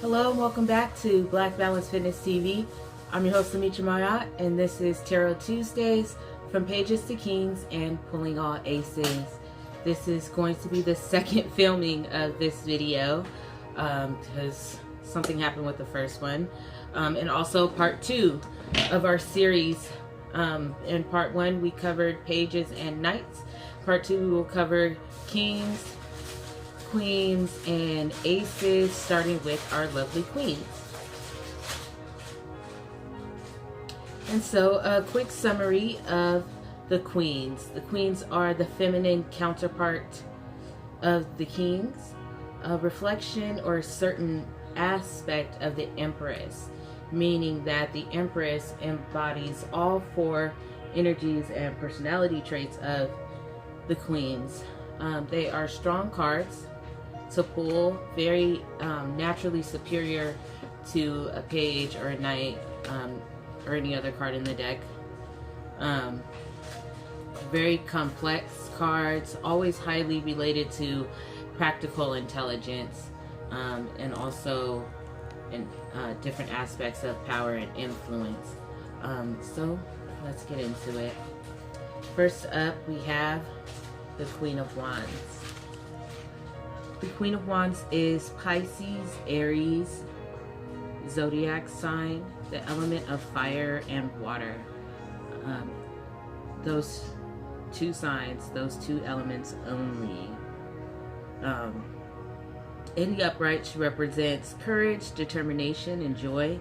Hello and welcome back to Black Balance Fitness TV. I'm your host, Amitra Mayat, and this is Tarot Tuesdays from Pages to Kings and Pulling All Aces. This is going to be the second filming of this video because something happened with the first one. And also part 2 of our series. In part 1 we covered Pages and Knights. Part 2 we will cover Kings, Queens, and Aces, starting with our lovely Queens. And so a quick summary of the Queens. The Queens are the feminine counterpart of the Kings, a reflection or a certain aspect of the Empress, meaning that the Empress embodies all 4 energies and personality traits of the Queens. They are strong cards to pull, very naturally superior to a page or a knight or any other card in the deck. Very complex cards, always highly related to practical intelligence, and also in different aspects of power and influence. So let's get into it. First up, we have the Queen of Wands. The Queen of Wands is Pisces, Aries, zodiac sign, the element of fire and water. Those 2 signs, those 2 elements only. In the upright, she represents courage, determination, and joy.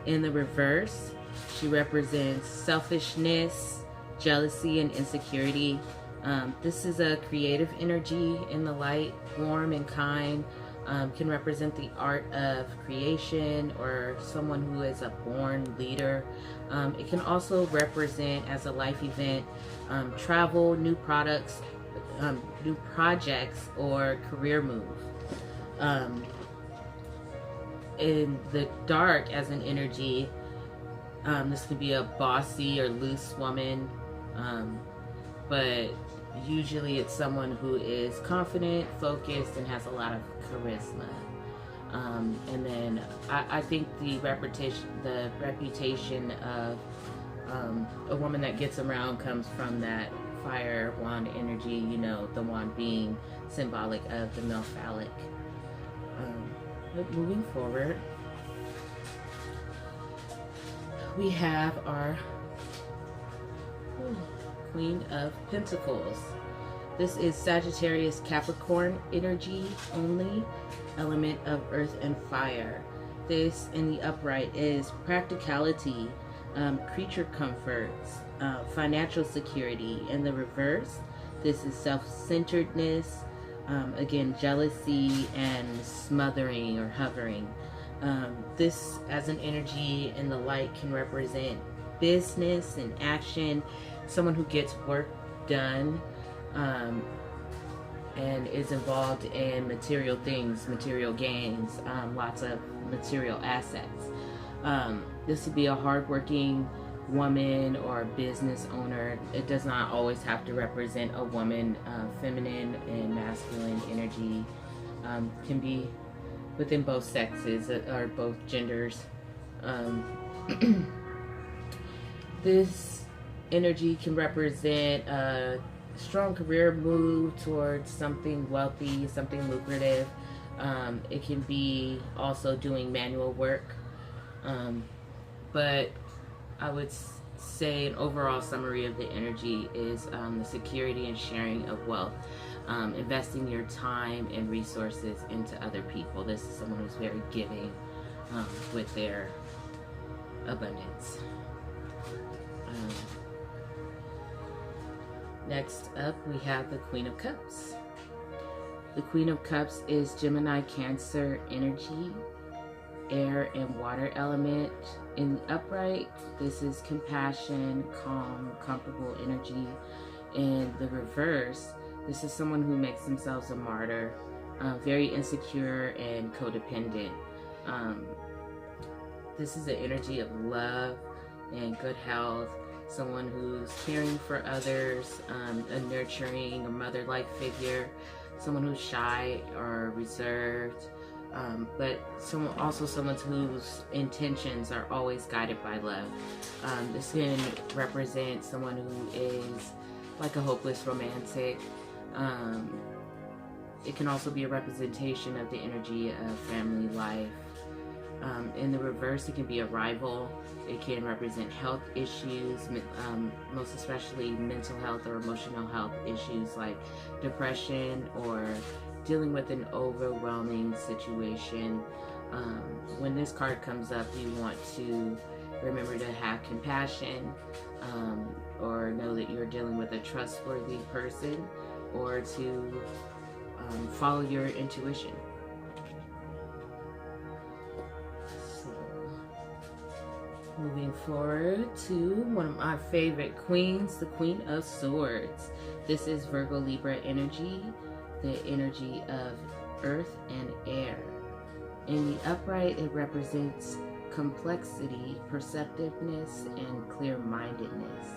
In the reverse, she represents selfishness, jealousy, and insecurity. This is a creative energy in the light, warm and kind, can represent the art of creation or someone who is a born leader. It can also represent, as a life event, travel, new products, new projects, or career move. In the dark, as an energy, this could be a bossy or loose woman, but usually it's someone who is confident, focused, and has a lot of charisma. And then I think the reputation of a woman that gets around comes from that fire wand energy, you know, the wand being symbolic of the male phallic. But moving forward, we have our Queen of Pentacles. This is Sagittarius Capricorn energy only, element of earth and fire. This in the upright is practicality, creature comforts, financial security. In the reverse, this is self-centeredness, again, jealousy and smothering or hovering. This as an energy in the light can represent business and action, someone who gets work done, and is involved in material things, material gains, lots of material assets. This would be a hardworking woman or business owner. It does not always have to represent a woman. Feminine and masculine energy can be within both sexes or both genders. This energy can represent a strong career move towards something wealthy, something lucrative. It can be also doing manual work. But I would say an overall summary of the energy is the security and sharing of wealth. Investing your time and resources into other people. This is someone who's very giving with their abundance. Next up, we have the Queen of Cups. The Queen of Cups is Gemini Cancer energy, air and water element. In the upright, this is compassion, calm, comfortable energy. In the reverse, this is someone who makes themselves a martyr, very insecure and codependent. This is the energy of love and good health, someone who's caring for others, a nurturing or mother-like figure, someone who's shy or reserved, but someone whose intentions are always guided by love. This can represent someone who is like a hopeless romantic. It can also be a representation of the energy of family life. In the reverse, it can be a rival. It can represent health issues, most especially mental health or emotional health issues like depression or dealing with an overwhelming situation. When this card comes up, you want to remember to have compassion, or know that you're dealing with a trustworthy person, or to follow your intuition. Moving forward to one of my favorite queens, the Queen of Swords. This is Virgo Libra energy, the energy of earth and air. In the upright, it represents complexity, perceptiveness, and clear-mindedness.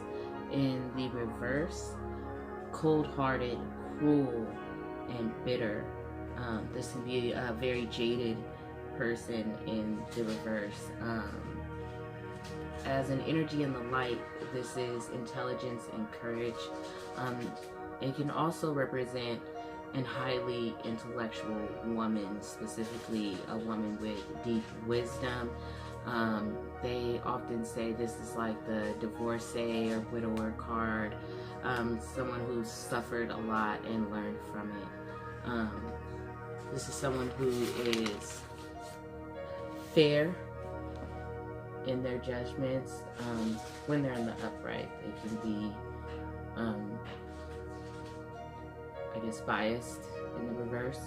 In the reverse, cold-hearted, cruel, and bitter. This can be a very jaded person in the reverse. As an energy in the light, this is intelligence and courage. It can also represent an highly intellectual woman, specifically a woman with deep wisdom. They often say this is like the divorcee or widower card, someone who's suffered a lot and learned from it. This is someone who is fair in their judgments. When they're in the upright, they can be I guess biased in the reverse.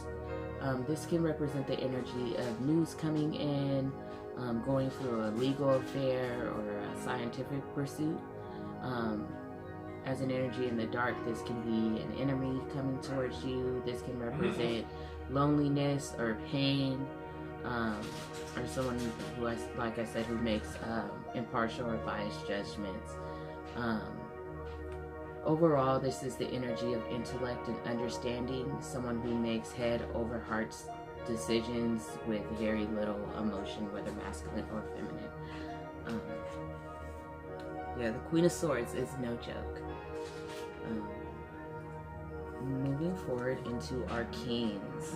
This can represent the energy of news coming in, going through a legal affair or a scientific pursuit. As an energy in the dark, this can be an enemy coming towards you. This can represent loneliness or pain, or someone who, like I said, who makes impartial or biased judgments. Overall, this is the energy of intellect and understanding, someone who makes head over heart decisions with very little emotion, whether masculine or feminine. Yeah, the Queen of Swords is no joke. Moving forward into our kings.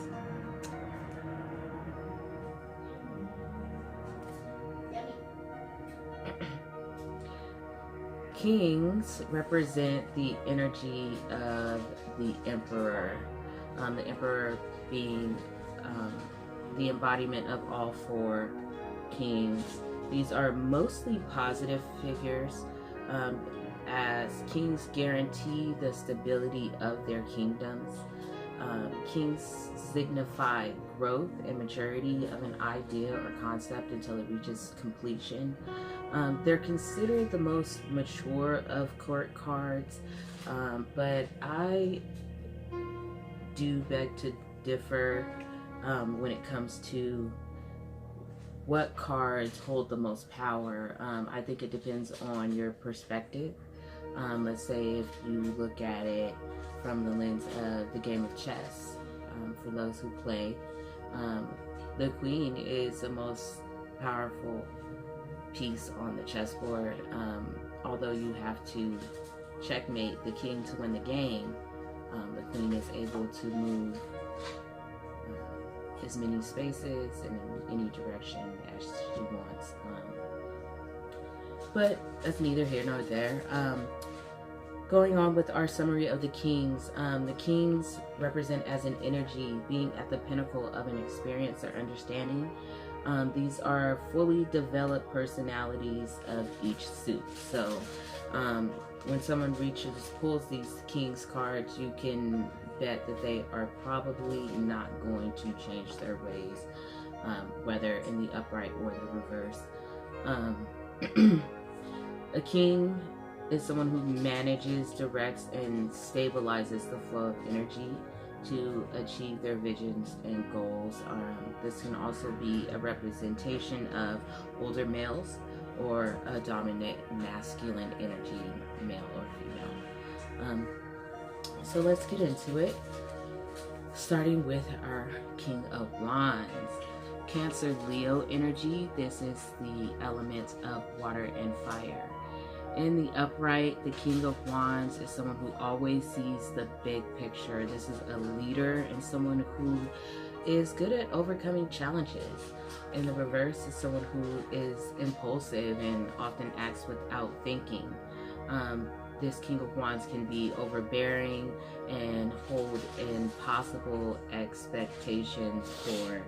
Kings represent the energy of the Emperor. The Emperor being the embodiment of all four kings. These are mostly positive figures, as kings guarantee the stability of their kingdoms. Kings signify growth and maturity of an idea or concept until it reaches completion. They're considered the most mature of court cards, but I do beg to differ when it comes to what cards hold the most power. I think it depends on your perspective. Let's say if you look at it from the lens of the game of chess, for those who play, the queen is the most powerful piece on the chessboard. Although you have to checkmate the king to win the game, the queen is able to move as many spaces and in any direction as she wants. But that's neither here nor there. Going on with our summary of the kings represent as an energy being at the pinnacle of an experience or understanding. These are fully developed personalities of each suit. So when someone pulls these kings cards, you can bet that they are probably not going to change their ways, whether in the upright or the reverse. A king is someone who manages, directs, and stabilizes the flow of energy to achieve their visions and goals. This can also be a representation of older males or a dominant masculine energy, male or female. So let's get into it. Starting with our King of Wands. Cancer Leo energy. This is the element of water and fire. In the upright, the King of Wands is someone who always sees the big picture. This is a leader and someone who is good at overcoming challenges. In the reverse is someone who is impulsive and often acts without thinking. This King of Wands can be overbearing and hold impossible expectations for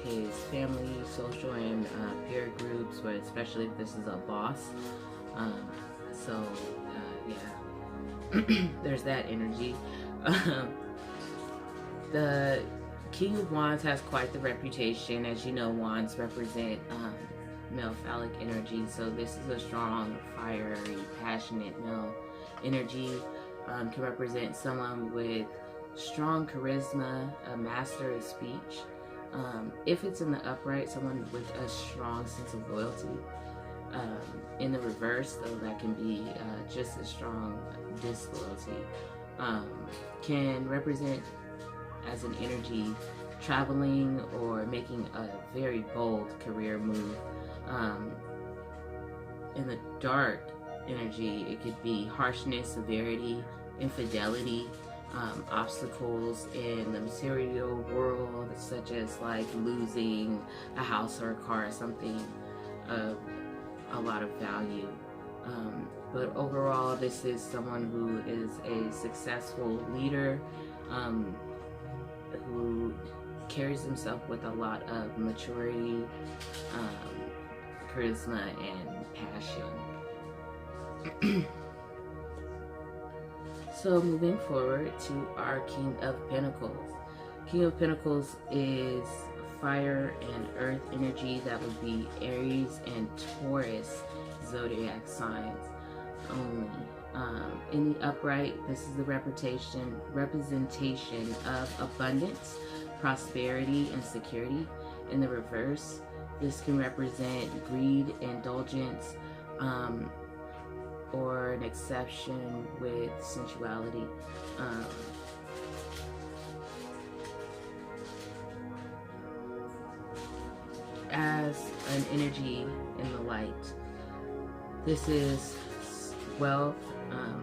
his family, social, and peer groups, but especially if this is a boss. Yeah, there's that energy. The King of Wands has quite the reputation. As you know, wands represent male phallic energy, so this is a strong, fiery, passionate male energy. Can represent someone with strong charisma, a master of speech. If it's in the upright, someone with a strong sense of loyalty. In the reverse, though, that can be just as strong disloyalty. Can represent as an energy traveling or making a very bold career move. In the dark energy, it could be harshness, severity, infidelity, obstacles in the material world, such as like losing a house or a car or something of a lot of value. But overall, this is someone who is a successful leader, who carries himself with a lot of maturity, charisma, and passion. So moving forward to our King of Pentacles. King of Pentacles is fire and earth energy. That would be Aries and Taurus zodiac signs only. In the upright, this is the representation of abundance, prosperity, and security. In the reverse, this can represent greed, indulgence, or an exception with sensuality. As an energy in the light, this is wealth,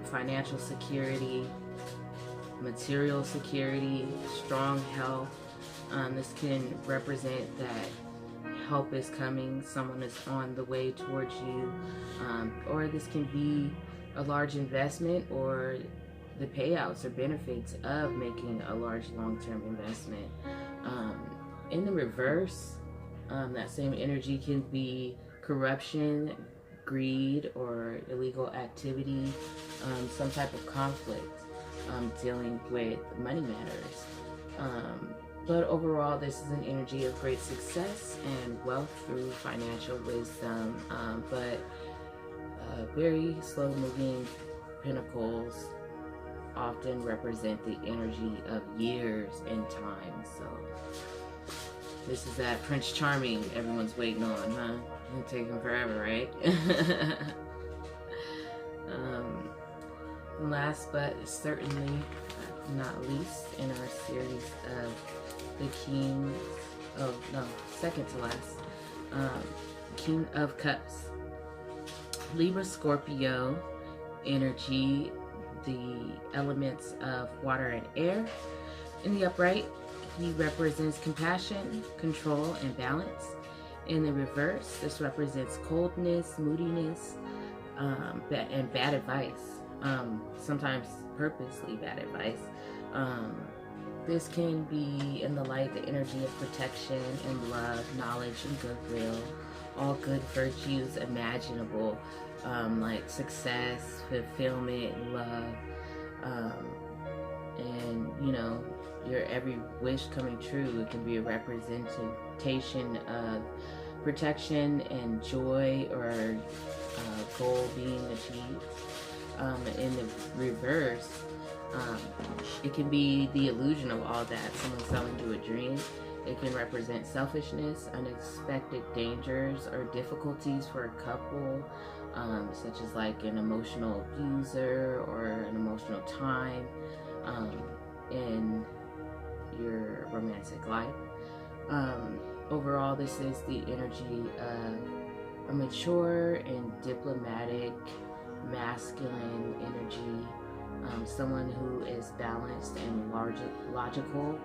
financial security, material security, strong health. This can represent that help is coming, someone is on the way towards you, or this can be a large investment or the payouts or benefits of making a large long-term investment. In the reverse, that same energy can be corruption, greed, or illegal activity, some type of conflict, dealing with money matters. But overall, this is an energy of great success and wealth through financial wisdom, but very slow-moving pentacles often represent the energy of years in time. So this is that Prince Charming everyone's waiting on, huh? It'll take him forever, right? Last but certainly not least in our series of the King of, second to last, King of Cups. Libra, Scorpio energy, the elements of water and air. In the upright, he represents compassion, control, and balance. In the reverse, this represents coldness, moodiness, and bad advice. Sometimes purposely bad advice. This can be in the light, the energy of protection and love, knowledge and goodwill, all good virtues imaginable, like success, fulfillment, love, and your every wish coming true. It can be a representation of protection and joy, or a goal being achieved. In the reverse, it can be the illusion of all that, someone selling you a dream. It can represent selfishness, unexpected dangers, or difficulties for a couple, such as like an emotional abuser or an emotional time. In your romantic life. Overall, this is the energy of a mature and diplomatic, masculine energy. Someone who is balanced and logical,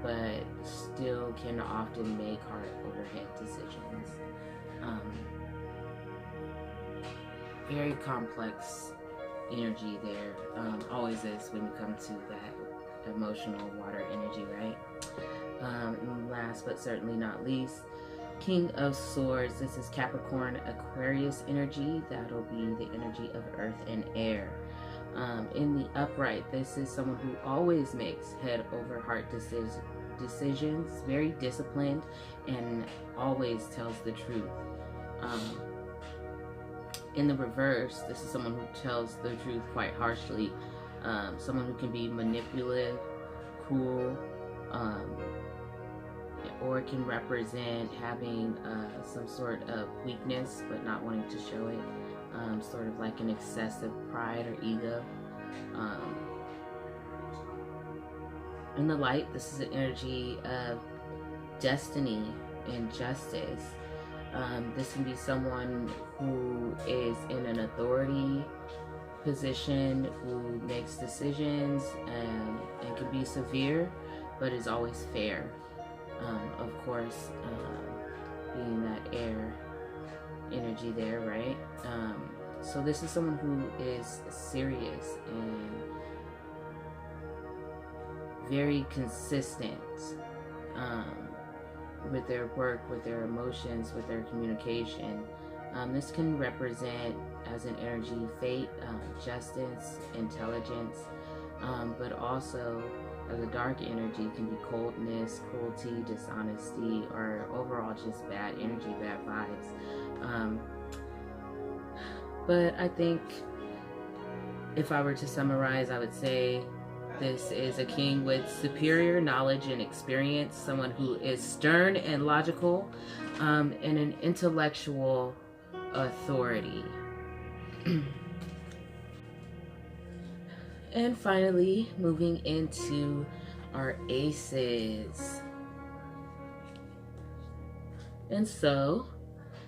but still can often make heart over head decisions. Very complex energy there, always is when you come to that emotional water energy, right? And last but certainly not least, King of Swords. This is Capricorn Aquarius energy. That'll be the energy of earth and air. In the upright, this is someone who always makes head over heart decisions, very disciplined, and always tells the truth. In the reverse, this is someone who tells the truth quite harshly, someone who can be manipulative, cruel, or it can represent having some sort of weakness but not wanting to show it, sort of like an excessive pride or ego. In the light, this is an energy of destiny and justice. This can be someone who is in an authority position, who makes decisions and can be severe, but is always fair. Of course, being that air energy there, right? So this is someone who is serious and very consistent with their work, with their emotions, with their communication. This can represent as an energy fate, justice, intelligence, but also as a dark energy can be coldness, cruelty, dishonesty, or overall just bad energy, bad vibes. But I think if I were to summarize, I would say this is a king with superior knowledge and experience, someone who is stern and logical, and an intellectual authority. And finally, moving into our aces. And so,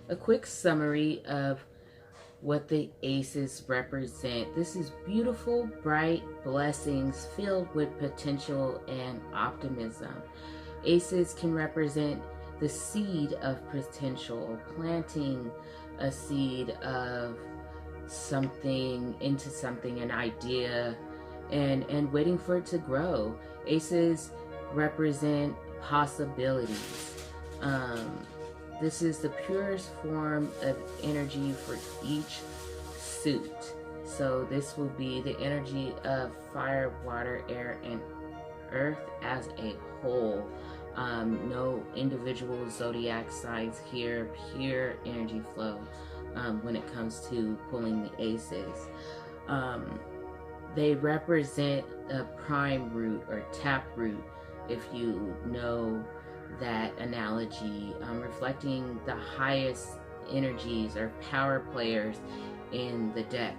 a quick summary of what the aces represent. This is beautiful, bright blessings filled with potential and optimism. Aces can represent the seed of potential, planting a seed of something into something, an idea, and waiting for it to grow. Aces represent possibilities. This is the purest form of energy for each suit. So this will be the energy of fire, water, air, and earth as a whole. No individual zodiac signs here, pure energy flow when it comes to pulling the aces. They represent a prime root or tap root, if you know that analogy, reflecting the highest energies or power players in the deck.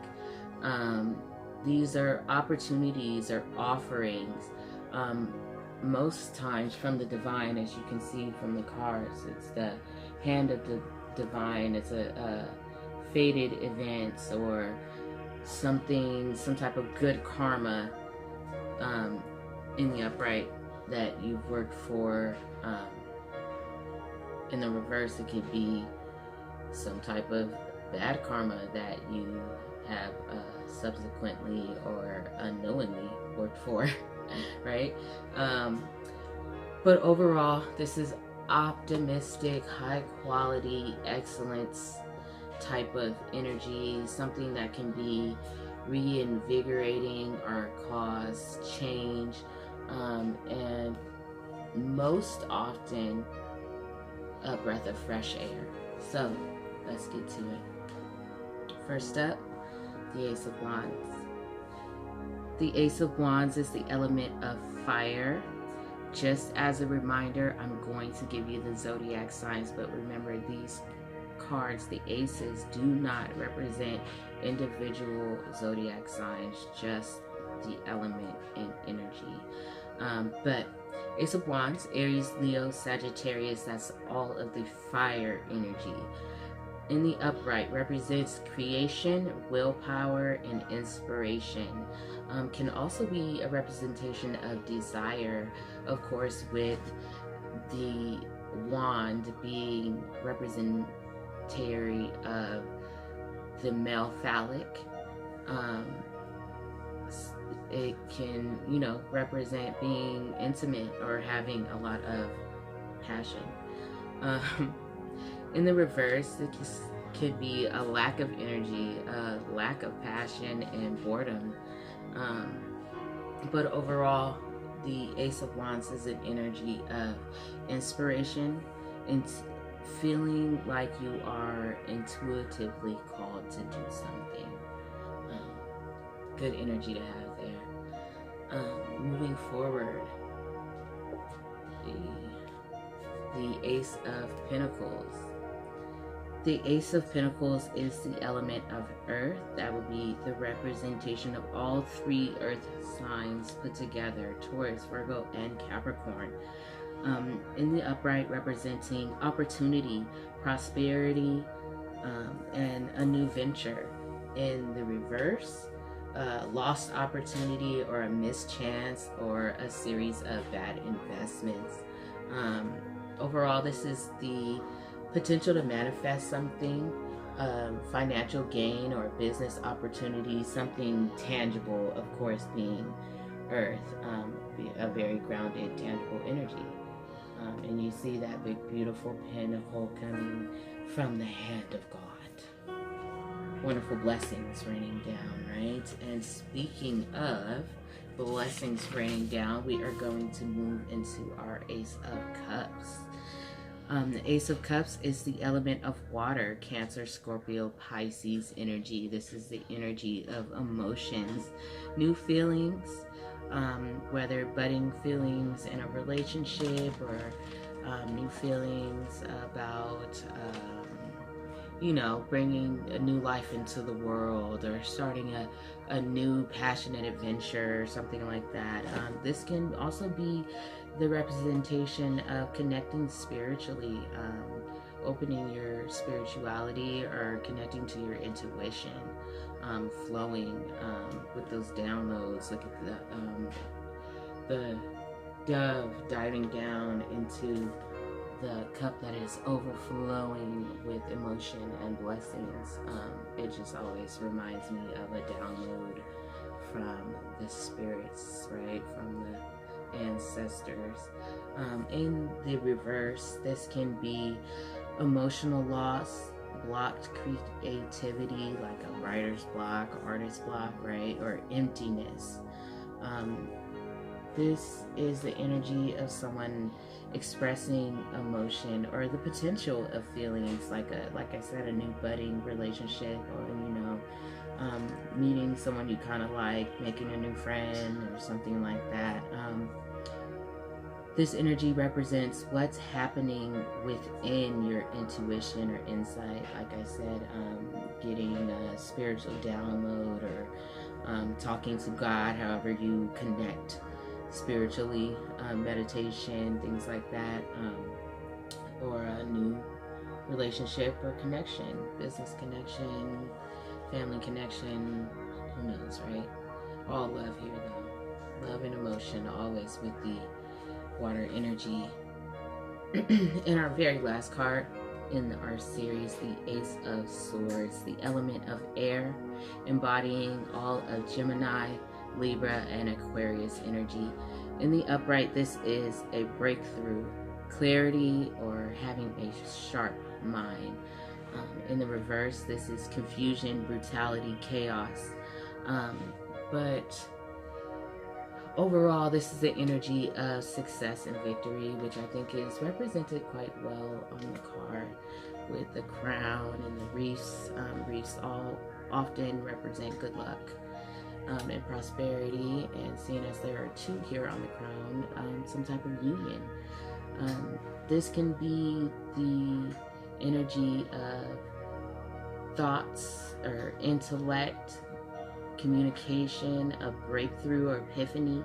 These are opportunities or offerings, most times from the divine, as you can see from the cards. It's the hand of the divine. It's a fated events or something, some type of good karma in the upright that you've worked for. In the reverse, it could be some type of bad karma that you have subsequently or unknowingly worked for, right? But overall, this is optimistic, high quality, excellence type of energy, something that can be reinvigorating or cause change, and most often a breath of fresh air. So let's get to it. First up, the Ace of Wands. The Ace of Wands is the element of fire. Just as a reminder, I'm going to give you the zodiac signs, but remember, these cards, the aces, do not represent individual zodiac signs, just the element and energy. But Ace of Wands, Aries, Leo, Sagittarius, that's all of the fire energy. In the upright represents creation, willpower, and inspiration. Can also be a representation of desire, of course, with the wand being representatory of the male phallic. It can, represent being intimate or having a lot of passion. In the reverse, it could be a lack of energy, a lack of passion, and boredom. But overall, the Ace of Wands is an energy of inspiration and feeling like you are intuitively called to do something. Good energy to have there. Moving forward, the Ace of Pentacles. The Ace of Pentacles is the element of earth. That would be the representation of all three earth signs put together: Taurus, Virgo, and Capricorn. In the upright, representing opportunity, prosperity, and a new venture. In the reverse, lost opportunity or a mischance or a series of bad investments. Overall, this is the potential to manifest something, financial gain or business opportunity, something tangible, of course, being earth, a very grounded, tangible energy. And you see that big, beautiful pentacle coming from the hand of God. Wonderful blessings raining down, right? And speaking of blessings raining down, we are going to move into our Ace of Cups. The Ace of Cups is the element of water, Cancer, Scorpio, Pisces energy. This is the energy of emotions, new feelings, whether budding feelings in a relationship or new feelings about bringing a new life into the world or starting a new passionate adventure or something like that. This can also be the representation of connecting spiritually, opening your spirituality or connecting to your intuition, flowing with those downloads. Look at the dove diving down into the cup that is overflowing with emotion and blessings. It just always reminds me of a download from the spirits, right? From the ancestors. In the reverse, this can be emotional loss, blocked creativity, like a writer's block, artist block, right? Or emptiness. This is the energy of someone expressing emotion or the potential of feelings, like I said, a new budding relationship, or meeting someone you kind of like, making a new friend or something like that. This energy represents what's happening within your intuition or insight. Like I said, getting a spiritual download or talking to God, however you connect spiritually, meditation, things like that, or a new relationship or connection, business connection, family connection, who knows, right? All love here though. Love and emotion always with the water energy. In our very last card in our series, the Ace of Swords, the element of air, embodying all of Gemini, Libra, and Aquarius energy. In the upright, this is a breakthrough, clarity, or having a sharp mind. In the reverse, this is confusion, brutality, chaos. But overall, this is the energy of success and victory, which I think is represented quite well on the card with the crown and the wreaths. Wreaths all often represent good luck and prosperity, and seeing as there are two here on the crown, some type of union. This can be the energy of thoughts or intellect, communication, a breakthrough or epiphany,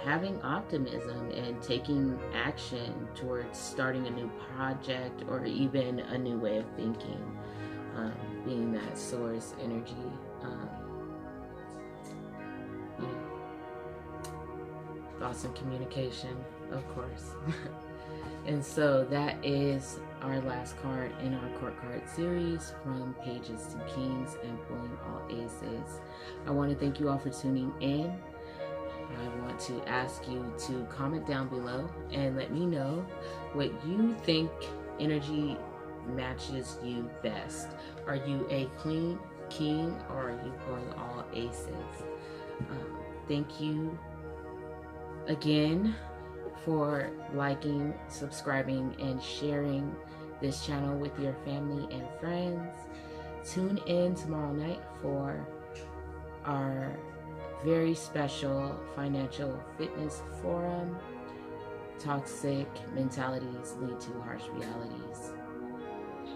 having optimism and taking action towards starting a new project or even a new way of thinking, being that source energy. You know, thoughts and communication, of course. And so that is our last card in our court card series, From Pages to Kings and Pulling All Aces. I want to thank you all for tuning in. I want to ask you to comment down below and let me know what you think energy matches you best. Are you a queen, king, or are you pulling all aces? Thank you again for liking, subscribing, and sharing this channel with your family and friends. Tune in tomorrow night for our very special financial fitness forum. Toxic mentalities lead to harsh realities.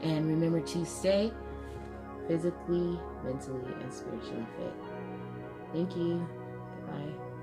And remember to stay physically, mentally, and spiritually fit. Thank you. Goodbye.